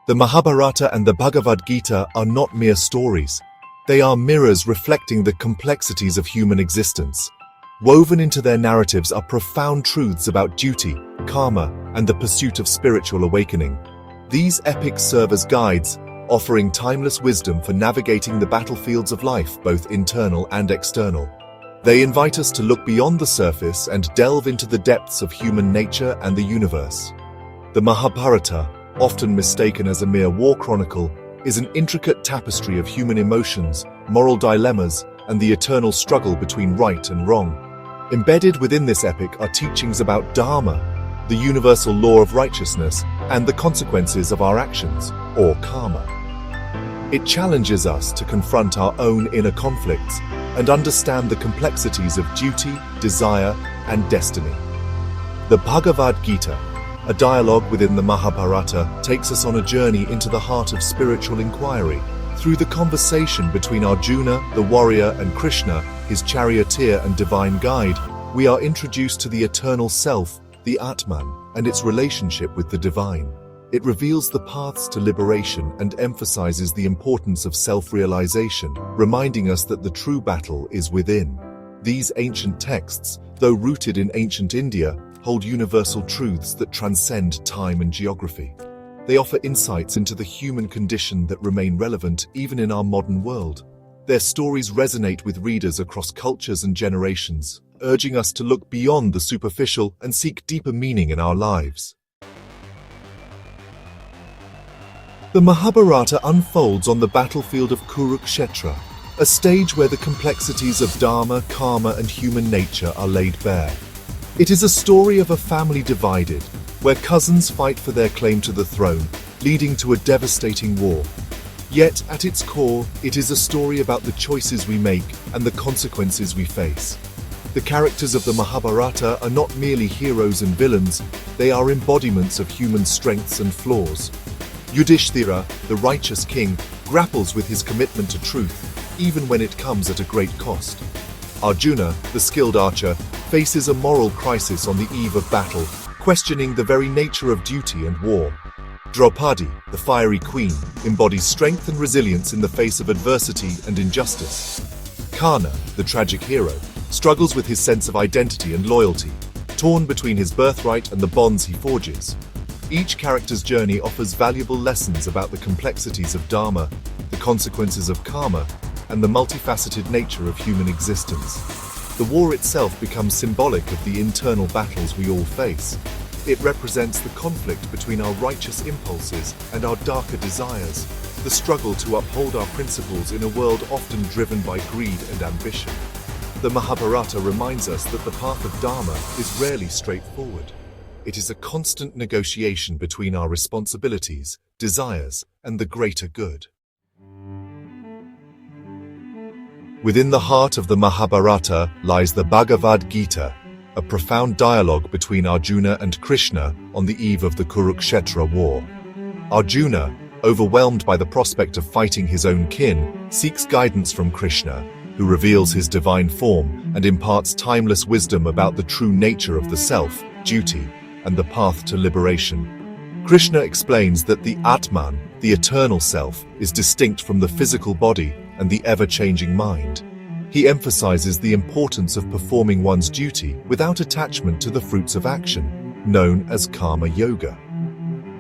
The Mahabharata and the Bhagavad Gita are not mere stories. They are mirrors reflecting the complexities of human existence. Woven into their narratives are profound truths about duty, karma, and the pursuit of spiritual awakening. These epics serve as guides, offering timeless wisdom for navigating the battlefields of life, both internal and external. They invite us to look beyond the surface and delve into the depths of human nature and the universe. The Mahabharata, often mistaken as a mere war chronicle, is an intricate tapestry of human emotions, moral dilemmas, and the eternal struggle between right and wrong. Embedded within this epic are teachings about Dharma, the universal law of righteousness, and the consequences of our actions, or karma. It challenges us to confront our own inner conflicts and understand the complexities of duty, desire, and destiny. The Bhagavad Gita, a dialogue within the Mahabharata, takes us on a journey into the heart of spiritual inquiry. Through the conversation between Arjuna, the warrior, and Krishna, his charioteer and divine guide, we are introduced to the eternal self, the Atman, and its relationship with the divine. It reveals the paths to liberation and emphasizes the importance of self-realization, reminding us that the true battle is within. These ancient texts, though rooted in ancient India, hold universal truths that transcend time and geography. They offer insights into the human condition that remain relevant even in our modern world. Their stories resonate with readers across cultures and generations, urging us to look beyond the superficial and seek deeper meaning in our lives. The Mahabharata unfolds on the battlefield of Kurukshetra, a stage where the complexities of Dharma, karma, and human nature are laid bare. It is a story of a family divided, where cousins fight for their claim to the throne, leading to a devastating war. Yet, at its core, it is a story about the choices we make and the consequences we face. The characters of the Mahabharata are not merely heroes and villains, they are embodiments of human strengths and flaws. Yudhishthira, the righteous king, grapples with his commitment to truth, even when it comes at a great cost. Arjuna, the skilled archer, faces a moral crisis on the eve of battle, questioning the very nature of duty and war. Draupadi, the fiery queen, embodies strength and resilience in the face of adversity and injustice. Karna, the tragic hero, struggles with his sense of identity and loyalty, torn between his birthright and the bonds he forges. Each character's journey offers valuable lessons about the complexities of Dharma, the consequences of karma, and the multifaceted nature of human existence. The war itself becomes symbolic of the internal battles we all face. It represents the conflict between our righteous impulses and our darker desires, the struggle to uphold our principles in a world often driven by greed and ambition. The Mahabharata reminds us that the path of Dharma is rarely straightforward. It is a constant negotiation between our responsibilities, desires, and the greater good. Within the heart of the Mahabharata lies the Bhagavad Gita, a profound dialogue between Arjuna and Krishna on the eve of the Kurukshetra war. Arjuna, overwhelmed by the prospect of fighting his own kin, seeks guidance from Krishna, who reveals his divine form and imparts timeless wisdom about the true nature of the self, duty, and the path to liberation. Krishna explains that the Atman, the eternal self, is distinct from the physical body and the ever-changing mind. He emphasizes the importance of performing one's duty without attachment to the fruits of action, known as karma yoga.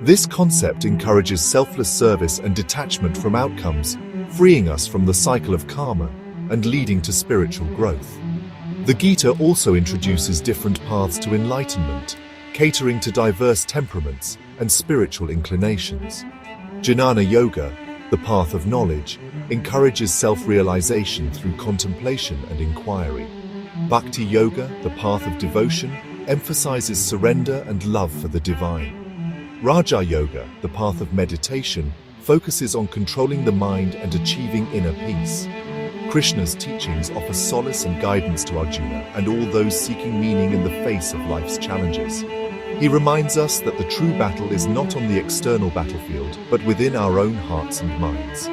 This concept encourages selfless service and detachment from outcomes, freeing us from the cycle of karma and leading to spiritual growth. The Gita also introduces different paths to enlightenment, catering to diverse temperaments and spiritual inclinations. Jnana Yoga, the path of knowledge, encourages self-realization through contemplation and inquiry. Bhakti Yoga, the path of devotion, emphasizes surrender and love for the divine. Raja Yoga, the path of meditation, focuses on controlling the mind and achieving inner peace. Krishna's teachings offer solace and guidance to Arjuna and all those seeking meaning in the face of life's challenges. He reminds us that the true battle is not on the external battlefield, but within our own hearts and minds.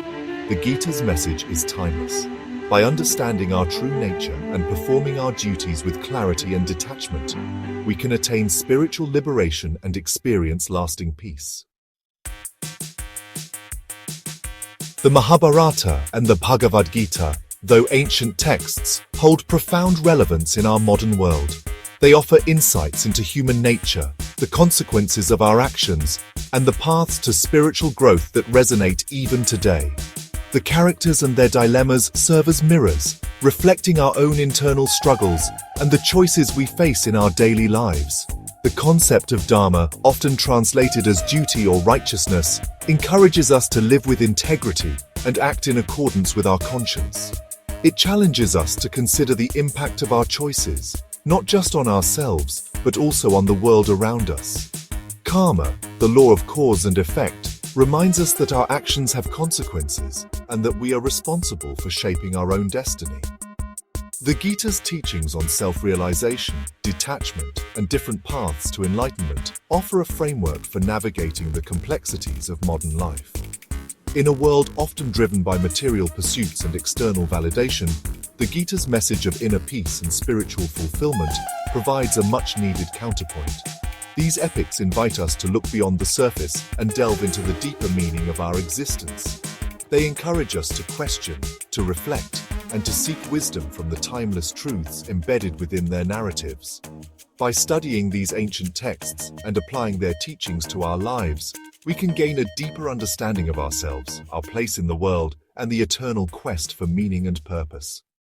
The Gita's message is timeless. By understanding our true nature and performing our duties with clarity and detachment, we can attain spiritual liberation and experience lasting peace. The Mahabharata and the Bhagavad Gita, though ancient texts, hold profound relevance in our modern world. They offer insights into human nature, the consequences of our actions, and the paths to spiritual growth that resonate even today. The characters and their dilemmas serve as mirrors, reflecting our own internal struggles and the choices we face in our daily lives. The concept of Dharma, often translated as duty or righteousness, encourages us to live with integrity and act in accordance with our conscience. It challenges us to consider the impact of our choices, not just on ourselves, but also on the world around us. Karma, the law of cause and effect, reminds us that our actions have consequences and that we are responsible for shaping our own destiny. The Gita's teachings on self-realization, detachment, and different paths to enlightenment offer a framework for navigating the complexities of modern life. In a world often driven by material pursuits and external validation, the Gita's message of inner peace and spiritual fulfillment provides a much-needed counterpoint. These epics invite us to look beyond the surface and delve into the deeper meaning of our existence. They encourage us to question, to reflect, and to seek wisdom from the timeless truths embedded within their narratives. By studying these ancient texts and applying their teachings to our lives, we can gain a deeper understanding of ourselves, our place in the world, and the eternal quest for meaning and purpose.